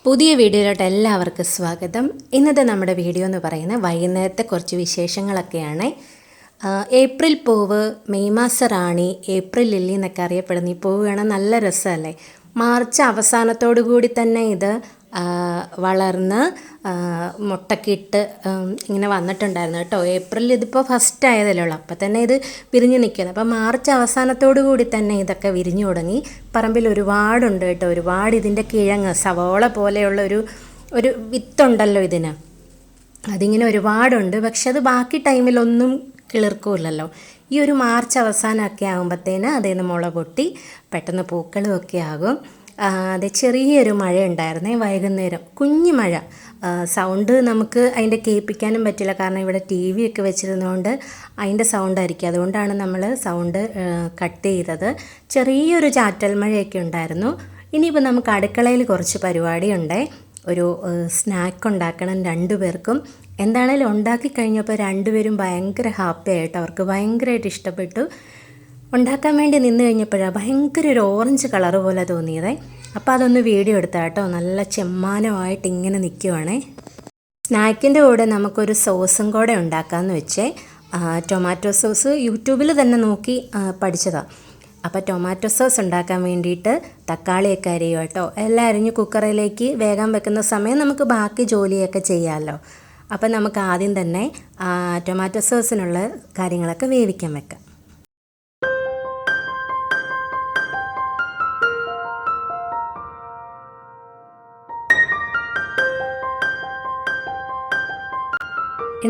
പുതിയ വീഡിയോയിലോട്ട് എല്ലാവർക്കും സ്വാഗതം. ഇന്നത്തെ നമ്മുടെ വീഡിയോ എന്ന് പറയുന്നത് വൈകുന്നേരത്തെ കുറച്ച് വിശേഷങ്ങളൊക്കെയാണ്. ഏപ്രിൽ പൂവ്, മെയ് മാസ റാണി, ഏപ്രിൽ ലില്ലി എന്നൊക്കെ അറിയപ്പെടുന്ന ഈ പൂവ് കാണാൻ നല്ല രസമല്ലേ. മാർച്ച് അവസാനത്തോടു കൂടി തന്നെ ഇത് വളർന്ന് മുട്ടക്കിട്ട് ഇങ്ങനെ വന്നിട്ടുണ്ടായിരുന്നു കേട്ടോ. ഏപ്രിൽ ഇതിപ്പോൾ ഫസ്റ്റ് ആയതല്ലേ ഉള്ളൂ, അപ്പോൾ തന്നെ ഇത് വിരിഞ്ഞ് നിൽക്കുന്നത്. അപ്പോൾ മാർച്ച് അവസാനത്തോടു കൂടി തന്നെ ഇതൊക്കെ വിരിഞ്ഞു തുടങ്ങി. പറമ്പിൽ ഒരുപാടുണ്ട് കേട്ടോ, ഒരുപാട്. ഇതിൻ്റെ കിഴങ്ങ് സവോള പോലെയുള്ള ഒരു വിത്തുണ്ടല്ലോ ഇതിന്, അതിങ്ങനെ ഒരുപാടുണ്ട്. പക്ഷെ അത് ബാക്കി ടൈമിലൊന്നും കിളിർക്കില്ലല്ലോ. ഈ ഒരു മാർച്ച് അവസാനമൊക്കെ ആകുമ്പോഴത്തേന് അതിൽ നിന്ന് മുള പൊട്ടി പെട്ടെന്ന് പൂക്കളും ഒക്കെ ആകും. അതെ, ചെറിയൊരു മഴ ഉണ്ടായിരുന്നേ വൈകുന്നേരം, കുഞ്ഞു മഴ. സൗണ്ട് നമുക്ക് അതിൻ്റെ കേൾപ്പിക്കാനും പറ്റില്ല, കാരണം ഇവിടെ ടി വി ഒക്കെ വെച്ചിരുന്നതുകൊണ്ട് അതിൻ്റെ സൗണ്ടായിരിക്കും. അതുകൊണ്ടാണ് നമ്മൾ സൗണ്ട് കട്ട് ചെയ്തത്. ചെറിയൊരു ചാറ്റൽ മഴയൊക്കെ ഉണ്ടായിരുന്നു. ഇനിയിപ്പോൾ നമുക്ക് അടുക്കളയിൽ കുറച്ച് പരിപാടിയുണ്ട്. ഒരു സ്നാക്ക് ഉണ്ടാക്കണം രണ്ടുപേർക്കും. എന്താണേലും ഉണ്ടാക്കി കഴിഞ്ഞപ്പോൾ രണ്ടുപേരും ഭയങ്കര ഹാപ്പി ആയിട്ട്, അവർക്ക് ഭയങ്കരമായിട്ട് ഇഷ്ടപ്പെട്ടു. ഉണ്ടാക്കാൻ വേണ്ടി നിന്ന് കഴിഞ്ഞപ്പോഴാണ് ഭയങ്കര ഒരു ഓറഞ്ച് കളറ് പോലെ തോന്നിയത്. അപ്പോൾ അതൊന്ന് വീഡിയോ എടുത്താൽ കേട്ടോ. നല്ല ചെമ്മാനമായിട്ട് ഇങ്ങനെ നിൽക്കുവാണേ. സ്നാക്കിൻ്റെ കൂടെ നമുക്കൊരു സോസും കൂടെ ഉണ്ടാക്കാമെന്ന് വെച്ചേ. ടൊമാറ്റോ സോസ് യൂട്യൂബിൽ തന്നെ നോക്കി പഠിച്ചതാണ്. അപ്പോൾ ടൊമാറ്റോ സോസ് ഉണ്ടാക്കാൻ വേണ്ടിയിട്ട് തക്കാളിയൊക്കെ അരിയും കേട്ടോ. എല്ലാം അരിഞ്ഞ് കുക്കറിലേക്ക് വേഗം വെക്കുന്ന സമയം നമുക്ക് ബാക്കി ജോലിയൊക്കെ ചെയ്യാമല്ലോ. അപ്പോൾ നമുക്ക് ആദ്യം തന്നെ ടൊമാറ്റോ സോസിനുള്ള കാര്യങ്ങളൊക്കെ വേവിക്കാൻ വെക്കാം.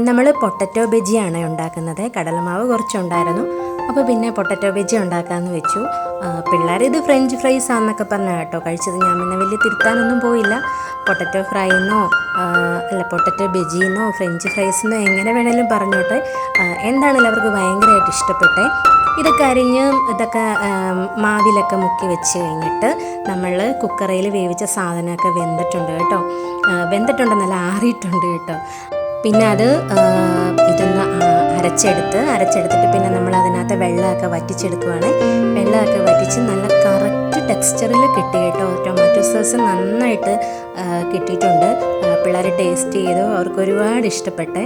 നമ്മൾ പൊട്ടറ്റോ ബജിയാണ് ഉണ്ടാക്കുന്നത്. കടലമാവ് കുറച്ചുണ്ടായിരുന്നു, അപ്പോൾ പിന്നെ പൊട്ടറ്റോ ബജി ഉണ്ടാക്കാമെന്ന് വെച്ചു. പിള്ളേർ ഇത് ഫ്രഞ്ച് ഫ്രൈസ് ആണെന്നൊക്കെ പറഞ്ഞാൽ കേട്ടോ കഴിച്ചത്. ഞാൻ പിന്നെ വലിയ തിരുത്താനൊന്നും പോയില്ല. പൊട്ടറ്റോ ഫ്രൈന്നോ അല്ല പൊട്ടറ്റോ ബജിന്നോ ഫ്രഞ്ച് ഫ്രൈസിന്നോ എങ്ങനെ വേണേലും പറഞ്ഞോട്ടെ. എന്താണെങ്കിലും അവർക്ക് ഭയങ്കരമായിട്ട് ഇഷ്ടപ്പെട്ടെ. ഇതൊക്കെ അരിഞ്ഞ് ഇതൊക്കെ മാവിലൊക്കെ മുക്കി വെച്ച് കഴിഞ്ഞിട്ട് നമ്മൾ കുക്കറിൽ വേവിച്ച സാധനമൊക്കെ വെന്തിട്ടുണ്ട് കേട്ടോ. വെന്തിട്ടുണ്ടെന്നല്ല, ആറിയിട്ടുണ്ട് കേട്ടോ. പിന്നെ അത് ഇതൊന്ന് അരച്ചെടുത്തിട്ട് പിന്നെ നമ്മൾ അതിനകത്ത് വെള്ളമൊക്കെ വറ്റിച്ചെടുക്കുവാണ്. വെള്ളമൊക്കെ വറ്റിച്ച് നല്ല കറക്റ്റ് ടെക്സ്ചറിൽ കിട്ടി കേട്ടോ. ടൊമാറ്റോ സോസ് നന്നായിട്ട് കിട്ടിയിട്ടുണ്ട്. പിള്ളേർ ടേസ്റ്റ് ചെയ്തു, അവർക്ക് ഒരുപാട് ഇഷ്ടപ്പെട്ടെ.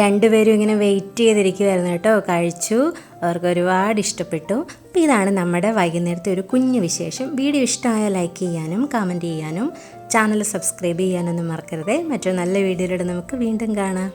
രണ്ടുപേരും ഇങ്ങനെ വെയിറ്റ് ചെയ്തിരിക്കുമായിരുന്നു കേട്ടോ. കഴിച്ചു, അവർക്ക് ഒരുപാട് ഇഷ്ടപ്പെട്ടു. അപ്പോൾ ഇതാണ് നമ്മുടെ വൈകുന്നേരത്തെ ഒരു കുഞ്ഞു വിശേഷം. വീഡിയോ ഇഷ്ടമായാൽ ലൈക്ക് ചെയ്യാനും കമൻറ്റ് ചെയ്യാനും ചാനൽ സബ്സ്ക്രൈബ് ചെയ്യാനൊന്നും മറക്കരുത്. മറ്റൊരു നല്ല വീഡിയോയിലൂടെ നമുക്ക് വീണ്ടും കാണാം.